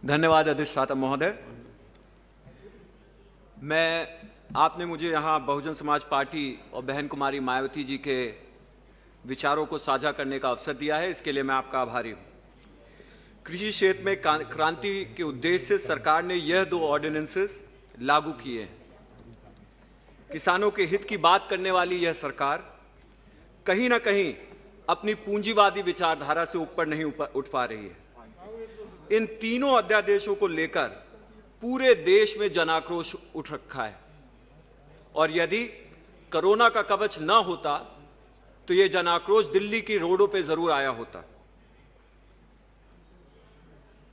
धन्यवाद अधिष्ठाता महोदय। आपने मुझे यहाँ बहुजन समाज पार्टी और बहन कुमारी मायावती जी के विचारों को साझा करने का अवसर दिया है, इसके लिए मैं आपका आभारी हूँ। कृषि क्षेत्र में क्रांति के उद्देश्य से सरकार ने यह 2 ऑर्डिनेंसेस लागू किए हैं। किसानों के हित की बात करने वाली यह सरकार कहीं ना कहीं अपनी पूंजीवादी विचारधारा से ऊपर नहीं उठ पा रही है। इन तीनों अध्यादेशों को लेकर पूरे देश में जनाक्रोश उठ रखा है और यदि कोरोना का कवच न होता तो यह जनाक्रोश दिल्ली की रोडों पे जरूर आया होता।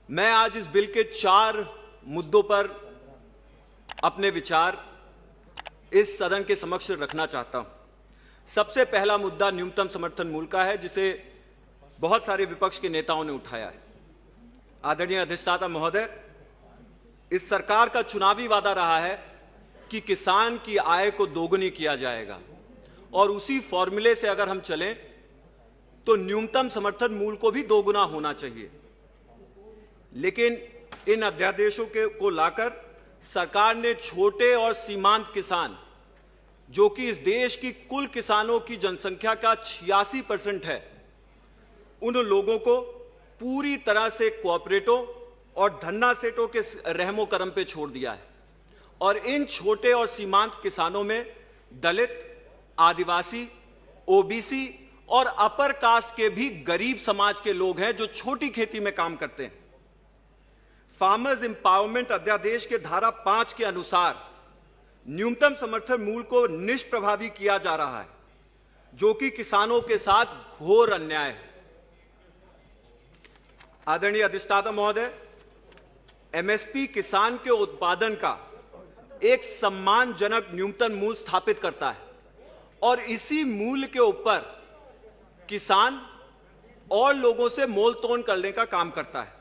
मैं आज इस बिल के 4 मुद्दों पर अपने विचार इस सदन के समक्ष रखना चाहता हूं। सबसे पहला मुद्दा न्यूनतम समर्थन मूल्य का है, जिसे बहुत सारे विपक्ष के नेताओं ने उठाया है। आदरणीय अधिष्ठाता महोदय, इस सरकार का चुनावी वादा रहा है कि किसान की आय को दोगुनी किया जाएगा और उसी फॉर्मूले से अगर हम चलें तो न्यूनतम समर्थन मूल्य को भी दोगुना होना चाहिए। लेकिन इन अध्यादेशों को लाकर सरकार ने छोटे और सीमांत किसान, जो कि इस देश की कुल किसानों की जनसंख्या का 86% है, उन लोगों को पूरी तरह से कोऑपरेटों और धन्ना सेठों के रहमो करम पे छोड़ दिया है। और इन छोटे और सीमांत किसानों में दलित, आदिवासी, ओबीसी और अपर कास्ट के भी गरीब समाज के लोग हैं जो छोटी खेती में काम करते हैं। फार्मर्स एम्पावरमेंट अध्यादेश के धारा 5 के अनुसार न्यूनतम समर्थन मूल्य को निष्प्रभावी किया जा रहा है, जो कि किसानों के साथ घोर अन्याय है। आदरणीय अधिष्ठाता महोदय, एमएसपी किसान के उत्पादन का एक सम्मानजनक न्यूनतम मूल्य स्थापित करता है और इसी मूल्य के ऊपर किसान और लोगों से मोल तोल करने का काम करता है।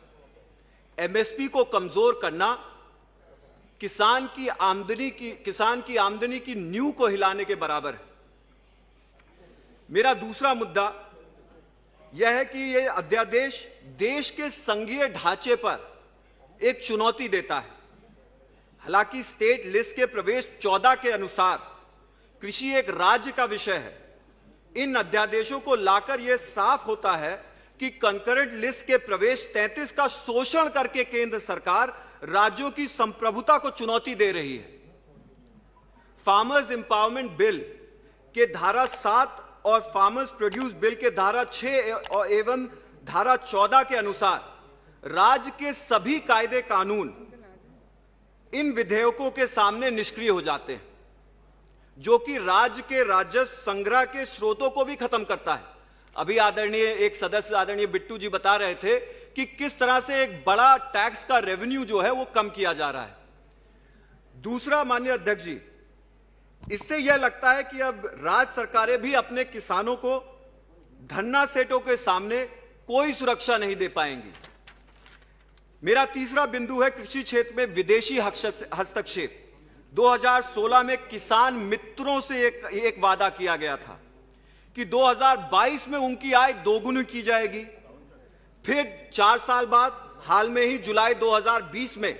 एमएसपी को कमजोर करना किसान की आमदनी की नींव को हिलाने के बराबर है। मेरा दूसरा मुद्दा यह है कि यह अध्यादेश देश के संघीय ढांचे पर एक चुनौती देता है। हालांकि स्टेट लिस्ट के प्रवेश 14 के अनुसार कृषि एक राज्य का विषय है। इन अध्यादेशों को लाकर यह साफ होता है कि कंकरेंट लिस्ट के प्रवेश 33 का शोषण करके केंद्र सरकार राज्यों की संप्रभुता को चुनौती दे रही है। फार्मर्स एम्पावरमेंट बिल के धारा 7 और फार्मर्स प्रोड्यूस बिल के धारा 6 एवं धारा 14 के अनुसार राज्य के सभी कायदे कानून इन विधेयकों के सामने निष्क्रिय हो जाते हैं, जो कि राज्य के राजस्व संग्रह के स्रोतों को भी खत्म करता है। अभी एक सदस्य आदरणीय बिट्टू जी बता रहे थे कि किस तरह से एक बड़ा टैक्स का रेवेन्यू जो है वो कम किया जा रहा है। दूसरा, माननीय अध्यक्ष जी, इससे यह लगता है कि अब राज्य सरकारें भी अपने किसानों को धन्ना सेठों के सामने कोई सुरक्षा नहीं दे पाएंगी। मेरा तीसरा बिंदु है कृषि क्षेत्र में विदेशी हस्तक्षेप। 2016 में किसान मित्रों से एक वादा किया गया था कि 2022 में उनकी आय दोगुनी की जाएगी। फिर 4 साल बाद हाल में ही जुलाई 2020 में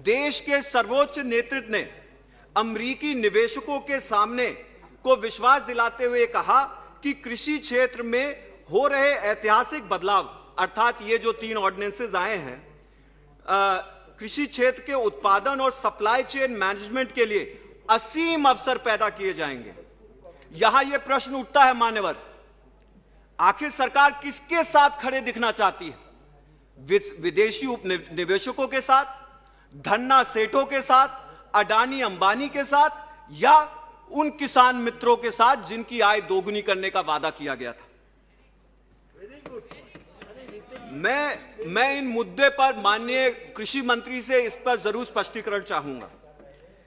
देश के सर्वोच्च नेतृत्व ने अमेरिकी निवेशकों के सामने को विश्वास दिलाते हुए कहा कि कृषि क्षेत्र में हो रहे ऐतिहासिक बदलाव, अर्थात ये जो 3 ऑर्डिनेंसेस आए हैं, कृषि क्षेत्र के उत्पादन और सप्लाई चेन मैनेजमेंट के लिए असीम अवसर पैदा किए जाएंगे। यहां यह प्रश्न उठता है मान्यवर, आखिर सरकार किसके साथ खड़े दिखना चाहती है? विदेशी उपनिवेशकों के साथ, धन्ना सेठों के साथ, अडानी अंबानी के साथ, या उन किसान मित्रों के साथ जिनकी आय दोगुनी करने का वादा किया गया था? मैं इन मुद्दे पर माननीय कृषि मंत्री से इस पर जरूर स्पष्टीकरण चाहूंगा।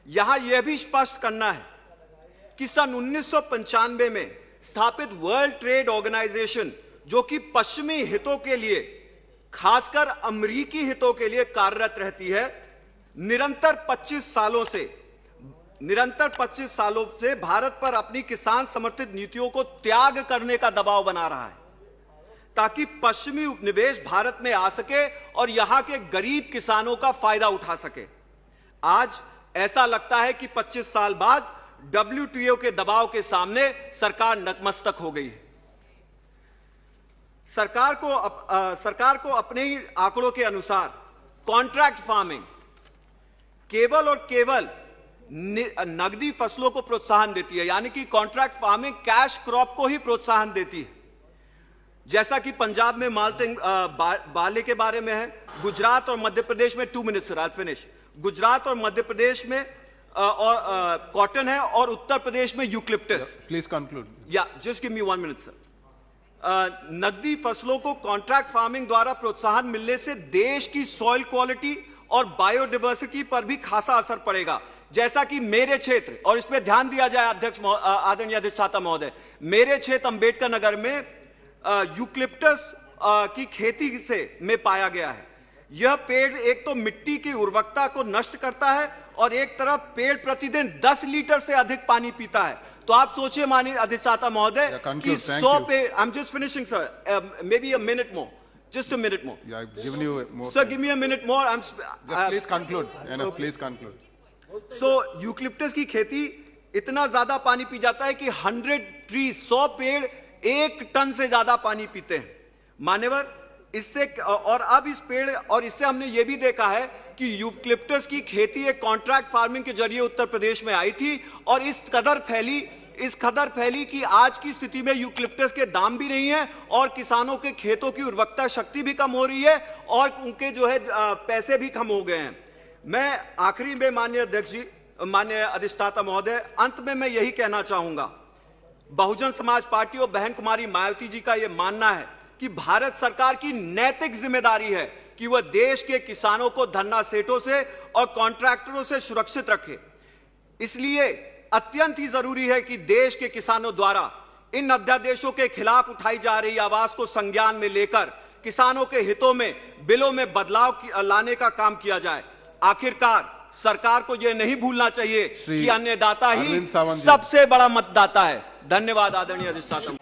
यहां यह भी स्पष्ट करना है कि सन 1995 में स्थापित वर्ल्ड ट्रेड ऑर्गेनाइजेशन, जो कि पश्चिमी हितों के लिए, खासकर अमेरिकी हितों के लिए कार्यरत रहती है, निरंतर 25 सालों से भारत पर अपनी किसान समर्थित नीतियों को त्याग करने का दबाव बना रहा है। ताकि पश्चिमी उपनिवेश भारत में आ सके और यहां के गरीब किसानों का फायदा उठा सके। आज ऐसा लगता है कि 25 साल बाद WTO के दबाव के सामने सरकार नतमस्तक हो गई है। सरकार को अपने ही आंकड़ों के अनुसार कॉन्ट्रैक्ट फार्मिंग केवल और केवल नगदी फसलों को प्रोत्साहन देती है, यानी कि कॉन्ट्रैक्ट फार्मिंग कैश क्रॉप को ही प्रोत्साहन देती है। जैसा कि पंजाब में मालटिंग बाले के बारे में है, गुजरात और मध्य प्रदेश में 2 मिनट्स सर, फिनिश। गुजरात और मध्य प्रदेश में और कॉटन है और उत्तर प्रदेश में यूकलिप्टस। Please conclude. या just give me 1 minute sir. नगदी फसलों को कॉन्ट्रैक्ट फार्मिंग द्वारा प्रोत्साहन मिलने से देश की सॉइल क्वालिटी और बायोडाइवर्सिटी पर भी खासा असर पड़ेगा। जैसा कि मेरे क्षेत्र, और इस पर ध्यान दिया जाए अध्यक्ष आदरणीय अधिष्ठाता महोदय, मेरे क्षेत्र अंबेडकर नगर में यूकलिप्टस की खेती में पाया गया है। यह पेड़ एक तो मिट्टी की उर्वरकता को नष्ट करता है और एक तरफ पेड़ प्रतिदिन 10 लीटर से अधिक पानी पीता है। तो आप सोचिए माननीय अधिष्ठाता महोदय कि 100 पेड़, I am just finishing sir, may be a minute more, just a minute more. Yeah, I've given you more. Sir, give me a minute more. Just please conclude. Enough, please conclude. So, eucalyptus की खेती इतना ज्यादा पानी P जाता है कि 100 trees, 100 पेड़ 1 ton से ज्यादा पानी पीते हैं। मान्यवर, इससे और अब इस पेड़ और इससे हमने ये भी देखा है कि यूकलिप्टस की खेती एक कॉन्ट्रैक्ट फार्मिंग के जरिए उत्तर प्रदेश में आई थी और इस कदर फैली कि आज की स्थिति में यूकलिप्टस के दाम भी नहीं है और किसानों के खेतों की उर्वरकता शक्ति भी कम हो रही है और उनके जो है पैसे भी कम हो गए हैं। मैं आखिरी में माननीय अध्यक्ष जी, माननीय अधिष्ठाता महोदय, अंत में मैं यही कहना चाहूंगा, बहुजन समाज पार्टी और बहन कुमारी मायावती जी का यह मानना है कि भारत सरकार की नैतिक जिम्मेदारी है कि वह देश के किसानों को धन्ना सेठों से और कॉन्ट्रैक्टरों से सुरक्षित रखे। इसलिए अत्यंत ही जरूरी है कि देश के किसानों द्वारा इन अध्यादेशों के खिलाफ उठाई जा रही आवाज को संज्ञान में लेकर किसानों के हितों में बिलों में बदलाव लाने का काम किया जाए। आखिरकार सरकार को यह नहीं भूलना चाहिए कि अन्नदाता ही सबसे बड़ा मतदाता है। धन्यवाद आदरणीय अधिष्ठाता।